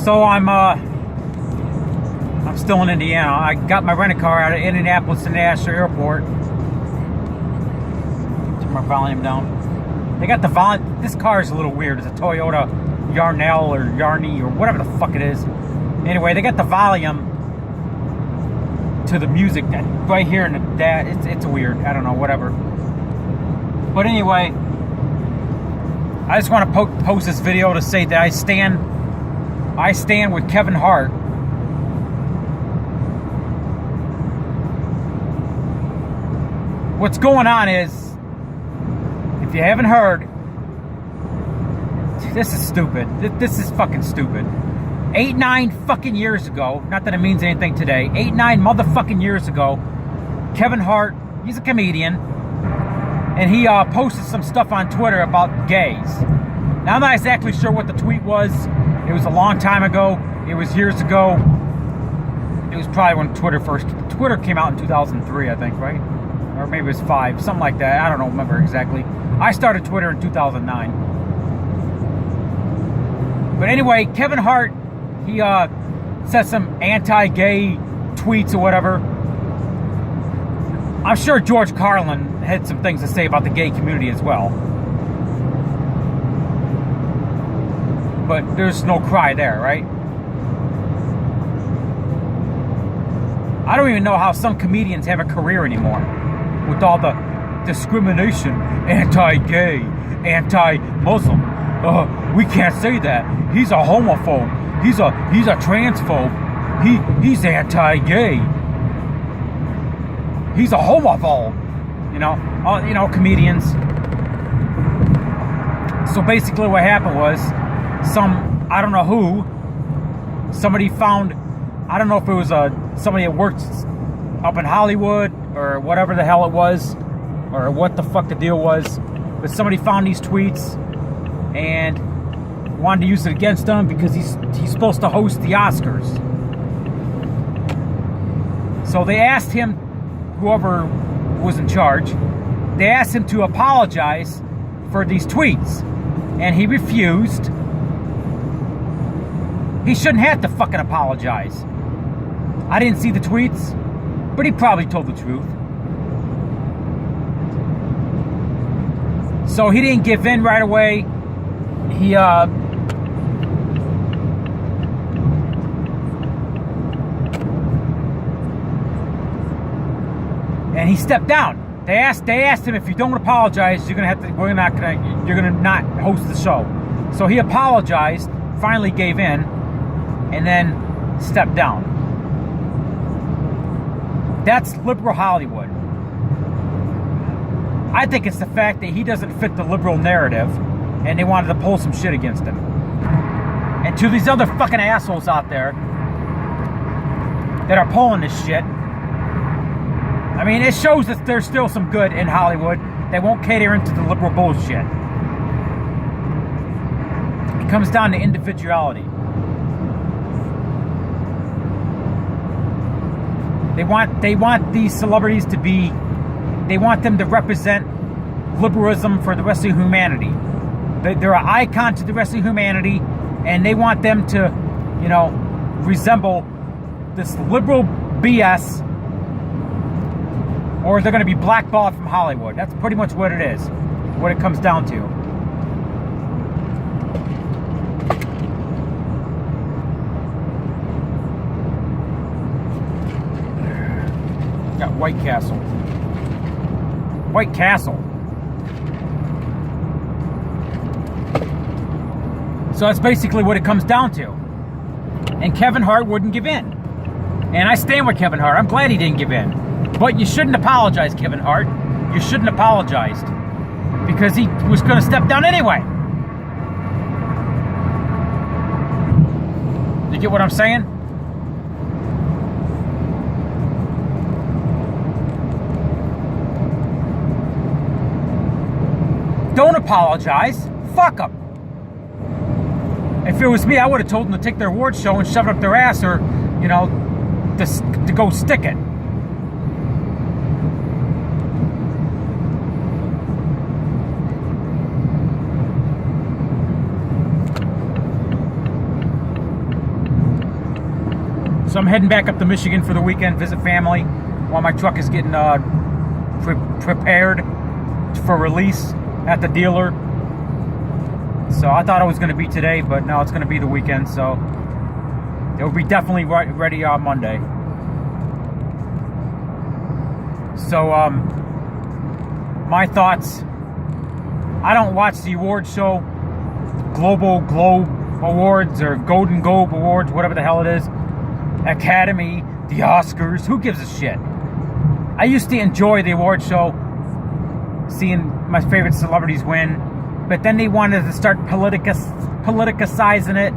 So I'm still in Indiana. I got my rental car out of Indianapolis International Airport. Turn my volume down. They got the volume. This car is a little weird. It's a Toyota Yarnell or Yarny or whatever the fuck it is. Anyway, they got the volume to the music that right here in the it's weird. I don't know, whatever. But anyway, I just want to post this video to say that I stand with Kevin Hart. What's going on is, if you haven't heard, this is stupid. This is fucking stupid. 8-9 fucking years ago, not that it means anything today, 8-9 motherfucking years ago, Kevin Hart, he's a comedian, and he posted some stuff on Twitter about gays. Now, I'm not exactly sure what the tweet was. It was a long time ago. It was years ago. It was probably when Twitter came out in 2003, I think, right? Or maybe it was 5, something like that. I don't remember exactly. I started Twitter in 2009. But anyway, Kevin Hart, he said some anti-gay tweets or whatever. I'm sure George Carlin had some things to say about the gay community as well. But there's no cry there, right? I don't even know how some comedians have a career anymore with all the discrimination, anti-gay, anti-Muslim. We can't say that. He's a homophobe. He's a transphobe. He's anti-gay. He's a homophobe. You know, comedians. So basically, what happened was, I don't know who, somebody found, I don't know if it was somebody that worked up in Hollywood or whatever the hell it was, or what the fuck the deal was, but somebody found these tweets and wanted to use it against him because he's supposed to host the Oscars. So they asked him, whoever was in charge, they asked him to apologize for these tweets, and he refused. He shouldn't have to fucking apologize. I didn't see the tweets, but he probably told the truth. So he didn't give in right away. And he stepped down. They asked him, if you don't apologize, you're gonna not host the show. So he apologized, finally gave in, and then stepped down. That's liberal Hollywood. I think it's the fact that he doesn't fit the liberal narrative, and they wanted to pull some shit against him. And to these other fucking assholes out there that are pulling this shit, I mean, it shows that there's still some good in Hollywood that won't cater into the liberal bullshit. It comes down to individuality. They want these celebrities to be, they want them to represent liberalism for the rest of humanity. They're an icon to the rest of humanity, and they want them to, resemble this liberal BS, or they're going to be blackballed from Hollywood. That's pretty much what it is, what it comes down to. Got White Castle. White Castle. So that's basically what it comes down to. And Kevin Hart wouldn't give in. And I stand with Kevin Hart. I'm glad he didn't give in. But you shouldn't apologize, Kevin Hart. You shouldn't have apologized. Because he was going to step down anyway. You get what I'm saying? Don't apologize. Fuck them. If it was me, I would have told them to take their award show and shove it up their ass, or, to go stick it. So I'm heading back up to Michigan for the weekend, visit family, while my truck is getting prepared for release at the dealer. So I thought it was going to be today, but no, it's going to be the weekend. So it will be definitely ready on Monday. So my thoughts. I don't watch the award show, Global Globe Awards or Golden Globe Awards, whatever the hell it is. Academy, the Oscars, who gives a shit? I used to enjoy the award show, seeing my favorite celebrities win, but then they wanted to start politicizing it.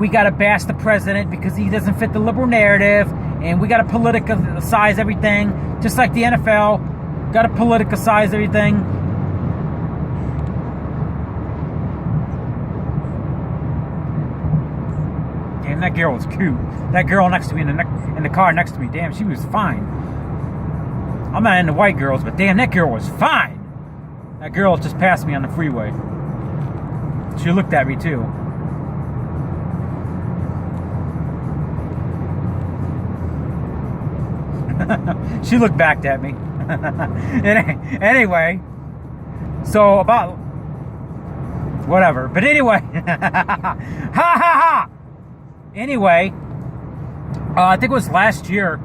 We gotta bash the president because he doesn't fit the liberal narrative, and we gotta politicize everything, just like the NFL, gotta politicize everything. Damn, that girl was cute. That girl next to me in the car next to me, damn, she was fine. I'm not into white girls, but damn, that girl was fine. That girl just passed me on the freeway. She looked at me too. She looked back at me. Anyway, so about whatever. But anyway, ha ha ha. Anyway, I think it was last year.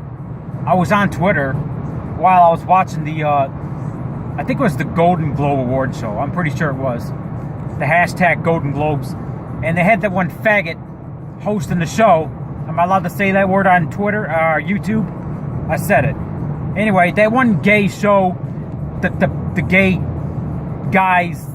I was on Twitter while I was watching the. I think it was the Golden Globe Award show. I'm pretty sure it was the hashtag Golden Globes, and they had that one faggot hosting the show. Am I allowed to say that word on Twitter or YouTube? I said it. Anyway, that one gay show, the gay guys.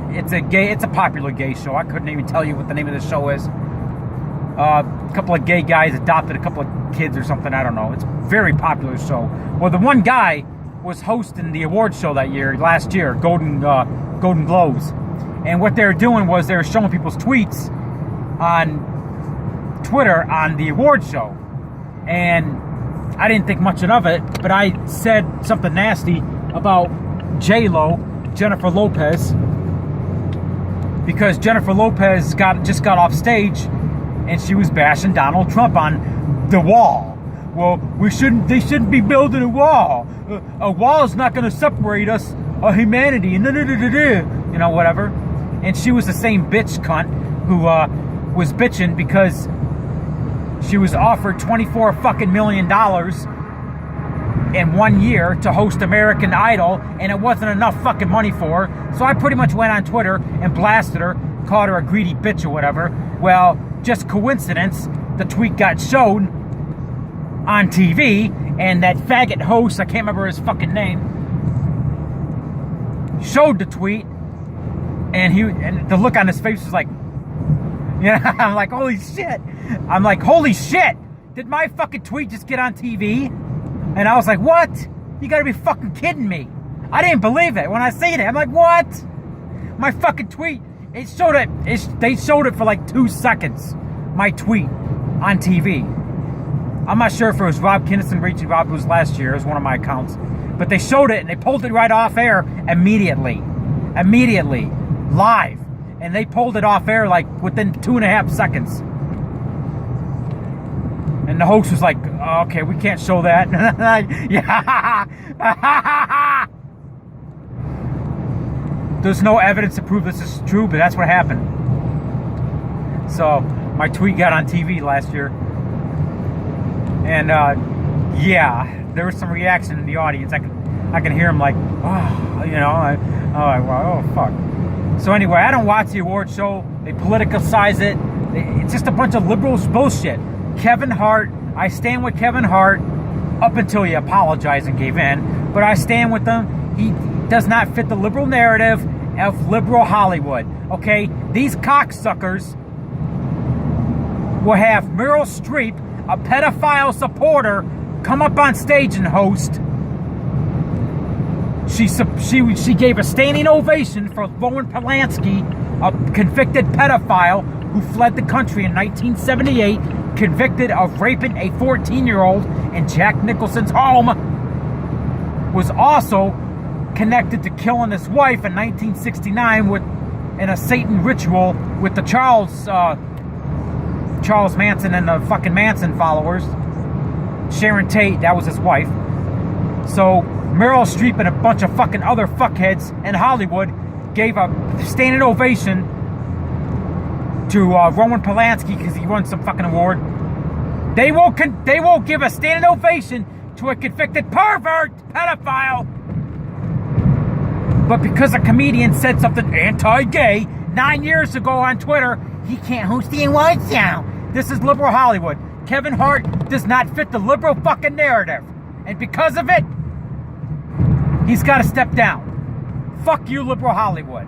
It's a popular gay show. I couldn't even tell you what the name of the show is. A couple of gay guys adopted a couple of kids or something. I don't know. It's a very popular show. Well, the one guy was hosting the award show last year, Golden Globes, and what they were doing was they were showing people's tweets on Twitter on the award show, and I didn't think much of it, but I said something nasty about J-Lo, Jennifer Lopez, because Jennifer Lopez just got off stage and she was bashing Donald Trump on the wall. Well, they shouldn't be building a wall. A wall is not going to separate us, humanity, and you know, whatever. And she was the same bitch cunt who was bitching because she was offered $24 fucking million in 1 year to host American Idol, and it wasn't enough fucking money for her. So I pretty much went on Twitter and blasted her, called her a greedy bitch or whatever. Well, just coincidence, the tweet got shown on TV, and that faggot host, I can't remember his fucking name, showed the tweet, and the look on his face was like, yeah, I'm like, holy shit. I'm like, holy shit. Did my fucking tweet just get on TV? And I was like, what? You gotta be fucking kidding me. I didn't believe it when I seen it. I'm like, what? My fucking tweet, they showed it for like 2 seconds. My tweet on TV. I'm not sure if it was Rob Kinnison reaching Rob. It was last year. It was one of my accounts. But they showed it and they pulled it right off air immediately. Immediately. Live. And they pulled it off air like within 2.5 seconds. And the host was like, oh, okay, we can't show that. Yeah. There's no evidence to prove this is true, but that's what happened. So my tweet got on TV last year. And yeah, there was some reaction in the audience. I can hear them like, oh, you know, oh fuck. So anyway, I don't watch the award show. They politicize it. It's just a bunch of liberals bullshit. Kevin Hart, I stand with Kevin Hart up until he apologized and gave in. But I stand with him. He does not fit the liberal narrative of liberal Hollywood. Okay? These cocksuckers will have Meryl Streep, a pedophile supporter, come up on stage and host. She gave a standing ovation for Roman Polanski, a convicted pedophile who fled the country in 1978, convicted of raping a 14-year-old in Jack Nicholson's home, was also connected to killing his wife in 1969 in a Satan ritual with the Charles Charles Manson and the fucking Manson followers. Sharon Tate, that was his wife. So Meryl Streep and a bunch of fucking other fuckheads in Hollywood gave a standing ovation to Roman Polanski because he won some fucking award. They won't give a standing ovation to a convicted pervert pedophile. But because a comedian said something anti-gay 9 years ago on Twitter, he can't host the awards now. This is liberal Hollywood. Kevin Hart does not fit the liberal fucking narrative. And because of it, he's got to step down. Fuck you, liberal Hollywood.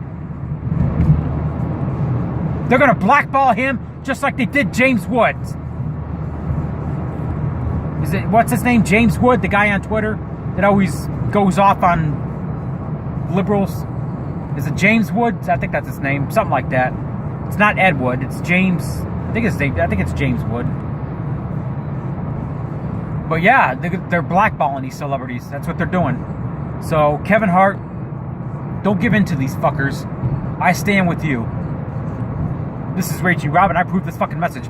They're going to blackball him just like they did James Woods. What's his name? James Wood, the guy on Twitter that always goes off on liberals. Is it James Woods? I think that's his name. Something like that. It's not Ed Wood. It's James. I think it's James Wood. But yeah, they're blackballing these celebrities. That's what they're doing. So Kevin Hart, don't give in to these fuckers. I stand with you. This is Ray G. Robin. I approve this fucking message.